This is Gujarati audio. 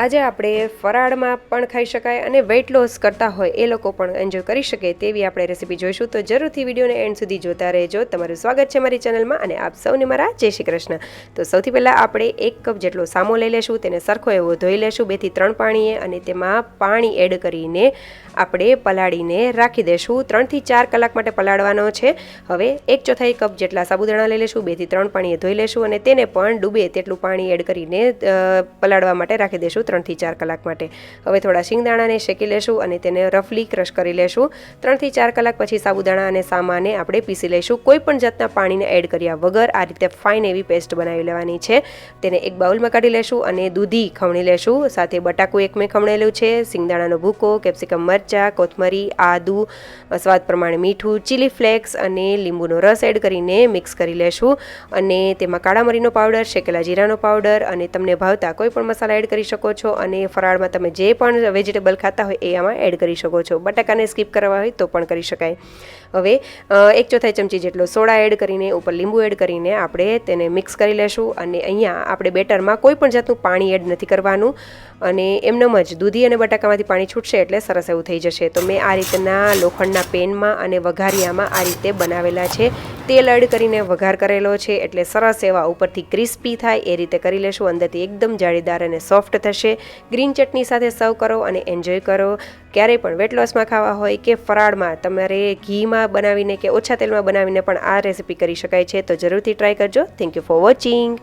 આજે આપણે ફરાળમાં પણ ખાઈ શકાય અને વેઇટ લોસ કરતા હોય એ લોકો પણ એન્જોય કરી શકે તેવી આપણે રેસીપી જોઈશું, તો જરૂરથી વિડીયોને એન્ડ સુધી જોતા રહેજો. તમારું સ્વાગત છે મારી ચેનલમાં અને આપ સૌને મારા જય શ્રી કૃષ્ણ. તો સૌથી પહેલાં આપણે 1 કપ જેટલો સામો લઈ લેશું, તેને સરખો એવો ધોઈ લેશું 2 થી 3 પાણીએ, અને તેમાં પાણી એડ કરીને આપણે પલાળીને રાખી દેશું. 3 થી 4 કલાક માટે પલાળવાનો છે. હવે 1/4 કપ જેટલા સાબુદાણા લઈ લેશું, 2 થી 3 પાણીએ ધોઈ લેશું અને તેને પણ ડૂબે તેટલું પાણી એડ કરીને પલાળવા માટે રાખી દેશું 3 થી 4 કલાક માટે. હવે થોડા શિંગદાણાને શેકી લેશું અને તેને રફલી ક્રશ કરી લેશું. 3 થી 4 કલાક પછી સાબુદાણા અને સામાને આપણે પીસી લઈશું. કોઈ પણ જાતના પાણીને એડ કર્યા વગર આ રીતે ફાઇન એવી પેસ્ટ બનાવી લેવાની છે. તેને એક બાઉલમાં કાઢી લેશું અને દૂધી ખમણી લેશું. સાથે બટાકું એક મેં ખમણેલું છે, શિંગદાણાનો ભૂકો, કેપ્સિકમ મરચાં, કોથમરી, આદુ, સ્વાદ પ્રમાણે મીઠું, ચીલી ફ્લેક્સ અને લીંબુનો રસ એડ કરીને મિક્સ કરી લેશું. અને તેમાં કાળા મરીનો પાવડર, શેકેલા જીરાનો પાવડર અને તમને ભાવતા કોઈ પણ મસાલા એડ કરી શકો છો. અને ફરાળમાં તમે જે પણ વેજીટેબલ ખાતા હોય એ આમાં એડ કરી શકો છો. બટાકાને સ્કીપ કરવા હોય તો પણ કરી શકાય. હવે 1/4 ચમચી જેટલો સોડા એડ કરીને ઉપર લીંબુ એડ કરીને આપણે તેને મિક્સ કરી લેશું. અને અહીંયા આપણે બેટરમાં કોઈ પણ જાતનું પાણી એડ નથી કરવાનું અને એમનેમ જ દૂધી અને બટાકામાંથી પાણી છૂટશે એટલે સરસ એવું થઈ જશે. તો મેં આ રીતના લોખંડના પેનમાં અને વઘારિયામાં આ રીતે બનાવેલા છે. તેલ એડ કરીને વઘાર કરેલો છે એટલે સરસ એવા ઉપરથી ક્રિસ્પી થાય એ રીતે કરી લેશું. અંદરથી એકદમ જાળીદાર અને સોફ્ટ થશે. ગ્રીન ચટણી સાથે સર્વ કરો અને એન્જોય કરો. ક્યારેય પણ વેટ લોસમાં ખાવા હોય કે ફરાળમાં તમારે ઘીમાં બનાવીને કે ઓછા તેલમાં બનાવીને પણ આ રેસીપી કરી શકાય છે. તો જરૂરથી ટ્રાય કરજો. Thank you for watching.